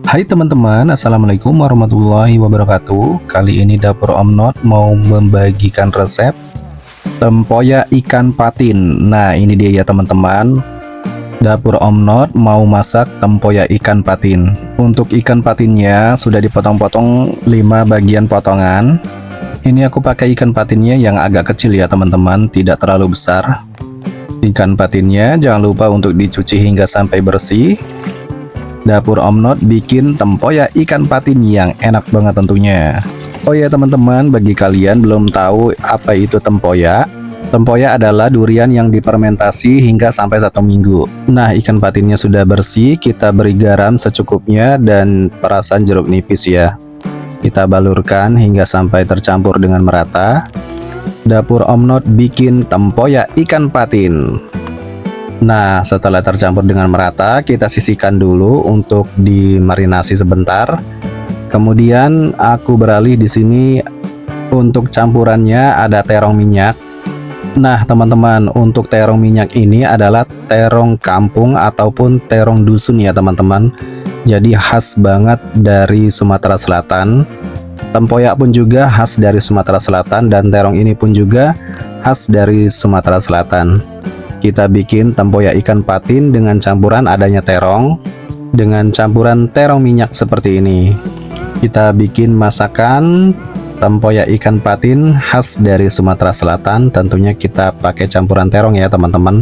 Hai teman-teman, Assalamualaikum warahmatullahi wabarakatuh. Kali ini Dapur Om Not mau membagikan resep tempoyak ikan patin. Nah ini dia ya teman-teman, Dapur Om Not mau masak tempoyak ikan patin. Untuk ikan patinnya sudah dipotong-potong 5 bagian potongan. Ini aku pakai ikan patinnya yang agak kecil ya teman-teman, tidak terlalu besar. Ikan patinnya jangan lupa untuk dicuci hingga sampai bersih. Dapur Om Not bikin tempoyak ikan patin yang enak banget tentunya. Oh ya teman-teman, bagi kalian belum tahu apa itu tempoyak, tempoyak adalah durian yang difermentasi hingga sampai 1 minggu. Nah, ikan patinnya sudah bersih, kita beri garam secukupnya dan perasan jeruk nipis ya. Kita balurkan hingga sampai tercampur dengan merata. Dapur Om Not bikin tempoyak ikan patin. Nah, setelah tercampur dengan merata, kita sisihkan dulu untuk dimarinasi sebentar. Kemudian aku beralih di sini untuk campurannya ada terong minyak. Nah, teman-teman, untuk terong minyak ini adalah terong kampung ataupun terong dusun ya, teman-teman. Jadi khas banget dari Sumatera Selatan. Tempoyak pun juga khas dari Sumatera Selatan dan terong ini pun juga khas dari Sumatera Selatan. Kita bikin tempoyak ikan patin dengan campuran adanya terong, dengan campuran terong minyak seperti ini. Kita bikin masakan tempoyak ikan patin khas dari Sumatera Selatan. Tentunya kita pakai campuran terong ya teman-teman.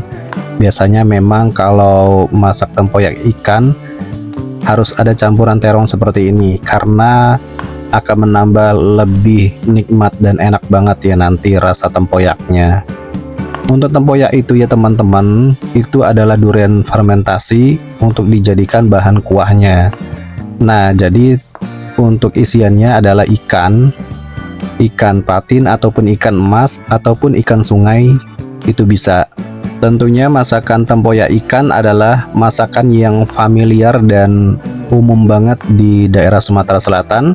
Biasanya memang kalau masak tempoyak ikan harus ada campuran terong seperti ini, karena akan menambah lebih nikmat dan enak banget ya nanti rasa tempoyaknya. Untuk tempoyak itu ya teman-teman, itu adalah durian fermentasi untuk dijadikan bahan kuahnya. Nah, jadi untuk isiannya adalah ikan patin ataupun ikan emas ataupun ikan sungai, itu bisa. Tentunya masakan tempoyak ikan adalah masakan yang familiar dan umum banget di daerah Sumatera Selatan.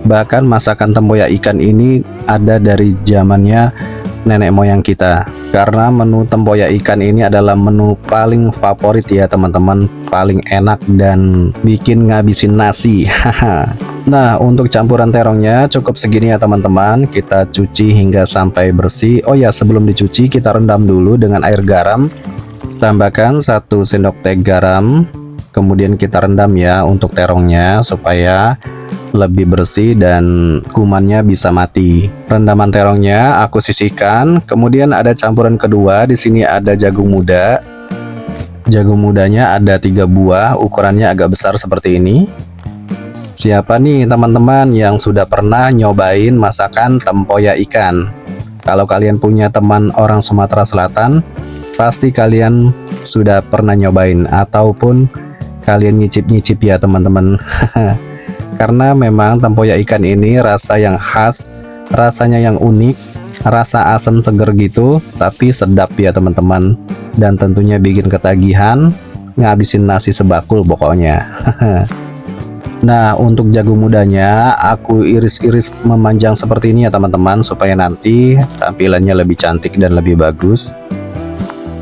Bahkan masakan tempoyak ikan ini ada dari zamannya nenek moyang kita, karena menu tempoyak ikan ini adalah menu paling favorit ya teman-teman, paling enak dan bikin ngabisin nasi. Nah, untuk campuran terongnya cukup segini ya teman-teman. Kita cuci hingga sampai bersih. Oh ya, sebelum dicuci kita rendam dulu dengan air garam. Tambahkan 1 sendok teh garam, kemudian kita rendam ya untuk terongnya supaya lebih bersih dan kumannya bisa mati. Rendaman terongnya aku sisihkan. Kemudian ada campuran kedua. Di sini ada jagung muda. Jagung mudanya ada 3 buah, ukurannya agak besar seperti ini. Siapa nih teman-teman yang sudah pernah nyobain masakan tempoyak ikan? Kalau kalian punya teman orang Sumatera Selatan, pasti kalian sudah pernah nyobain ataupun kalian nyicip-nyicip ya teman-teman. Karena memang tempoyak ikan ini rasa yang khas, rasanya yang unik, rasa asam seger gitu, tapi sedap ya teman-teman. Dan tentunya bikin ketagihan, ngabisin nasi sebakul pokoknya. Nah, untuk jagung mudanya aku iris-iris memanjang seperti ini ya teman-teman, supaya nanti tampilannya lebih cantik dan lebih bagus.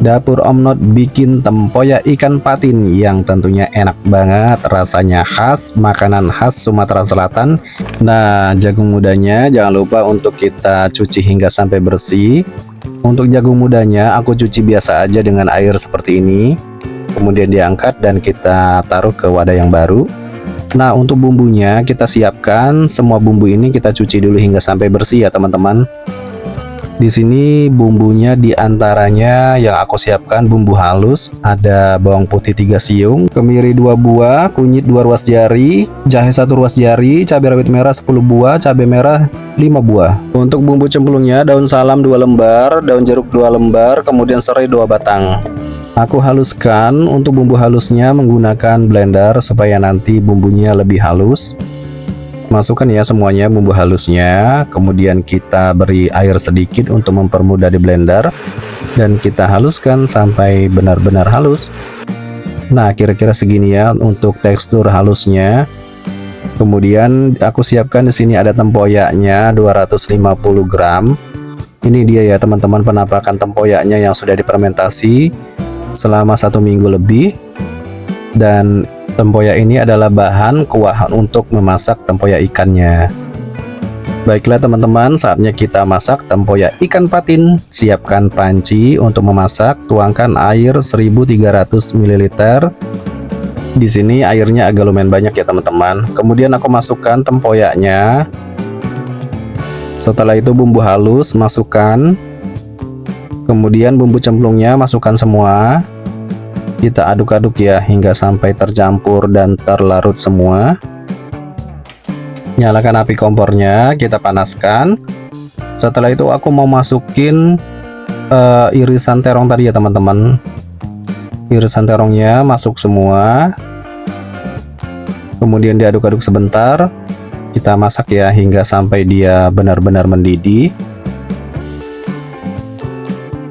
Dapur Om Not bikin tempoyak ikan patin yang tentunya enak banget, rasanya khas, makanan khas Sumatera Selatan. Nah, jagung mudanya jangan lupa untuk kita cuci hingga sampai bersih. Untuk jagung mudanya aku cuci biasa aja dengan air seperti ini. Kemudian diangkat dan kita taruh ke wadah yang baru. Nah, untuk bumbunya kita siapkan. Semua bumbu ini kita cuci dulu hingga sampai bersih ya teman-teman. Di sini bumbunya diantaranya yang aku siapkan bumbu halus, ada bawang putih 3 siung, kemiri 2 buah, kunyit 2 ruas jari, jahe 1 ruas jari, cabai rawit merah 10 buah, cabai merah 5 buah. Untuk bumbu cemplungnya daun salam 2 lembar, daun jeruk 2 lembar, kemudian serai 2 batang. Aku haluskan. Untuk bumbu halusnya menggunakan blender supaya nanti bumbunya lebih halus. Masukkan ya semuanya bumbu halusnya, kemudian kita beri air sedikit untuk mempermudah di blender dan kita haluskan sampai benar-benar halus. Nah, kira-kira segini ya untuk tekstur halusnya. Kemudian aku siapkan di sini ada tempoyaknya 250 gram. Ini dia ya teman-teman penampakan tempoyaknya yang sudah difermentasi selama 1 minggu lebih. Dan Tempoyak ini adalah bahan kuah untuk memasak tempoyak ikannya. Baiklah teman-teman, saatnya kita masak tempoyak ikan patin. Siapkan panci untuk memasak, tuangkan air 1300 ml. Di sini airnya agak lumayan banyak ya teman-teman. Kemudian aku masukkan tempoyaknya. Setelah itu bumbu halus masukkan. Kemudian bumbu cemplungnya masukkan semua. Kita aduk-aduk ya hingga sampai tercampur dan terlarut semua. Nyalakan api kompornya, kita panaskan. Setelah itu aku mau masukin irisan terong tadi ya teman-teman. Irisan terongnya masuk semua. Kemudian diaduk-aduk sebentar. Kita masak ya hingga sampai dia benar-benar mendidih.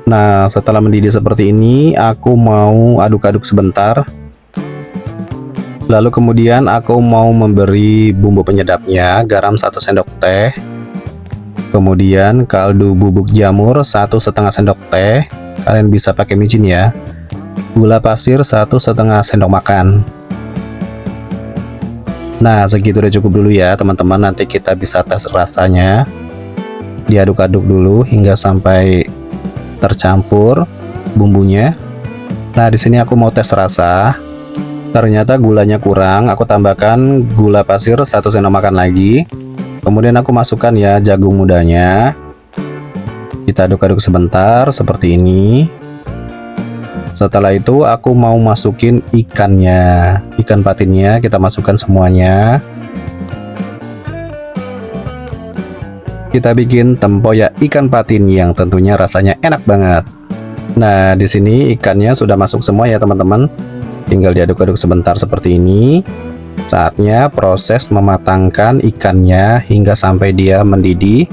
Nah, setelah mendidih seperti ini, aku mau aduk-aduk sebentar. Lalu kemudian aku mau memberi bumbu penyedapnya, garam 1 sendok teh. Kemudian kaldu bubuk jamur 1,5 sendok teh. Kalian bisa pakai micin ya. Gula pasir 1,5 sendok makan. Nah, segitu udah cukup dulu ya, teman-teman. Nanti kita bisa tes rasanya. Diaduk-aduk dulu hingga sampai tercampur bumbunya. Nah, di sini aku mau tes rasa. Ternyata gulanya kurang, aku tambahkan gula pasir 1 sendok makan lagi. Kemudian aku masukkan ya jagung mudanya. Kita aduk-aduk sebentar seperti ini. Setelah itu aku mau masukin ikannya, ikan patinnya kita masukkan semuanya. Kita bikin tempoyak ikan patin yang tentunya rasanya enak banget. Nah, di sini ikannya sudah masuk semua ya teman-teman. Tinggal diaduk-aduk sebentar seperti ini. Saatnya proses mematangkan ikannya hingga sampai dia mendidih.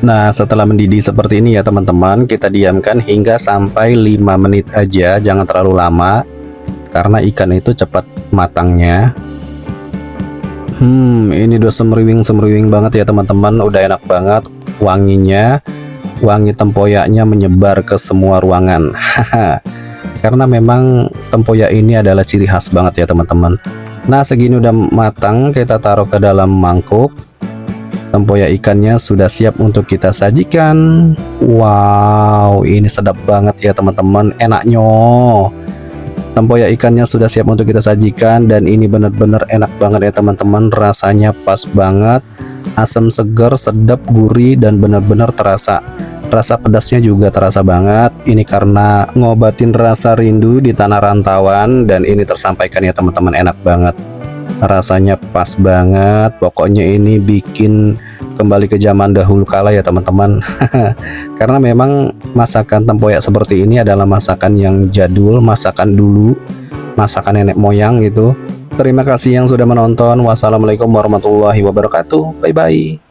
Nah, setelah mendidih seperti ini ya teman-teman, kita diamkan hingga sampai 5 menit aja, jangan terlalu lama karena ikan itu cepat matangnya. Ini udah semriwing banget ya teman-teman, udah enak banget wanginya. Wangi tempoyaknya menyebar ke semua ruangan. Karena memang tempoyak ini adalah ciri khas banget ya teman-teman. Nah, segini udah matang, kita taruh ke dalam mangkuk. Tempoyak ikannya sudah siap untuk kita sajikan. Wow, ini sedap banget ya teman-teman, enaknya. Tempoyak ikannya sudah siap untuk kita sajikan dan ini benar-benar enak banget ya teman-teman. Rasanya pas banget, asam segar, sedap, gurih dan benar-benar terasa. Rasa pedasnya juga terasa banget. Ini karena ngobatin rasa rindu di tanah rantauan dan ini tersampaikan ya teman-teman, enak banget. Rasanya pas banget. Pokoknya ini bikin kembali ke zaman dahulu kala ya teman-teman. Karena memang masakan tempoyak seperti ini adalah masakan yang jadul, masakan dulu, masakan nenek moyang gitu. Terima kasih yang sudah menonton. Wassalamualaikum warahmatullahi wabarakatuh. Bye bye.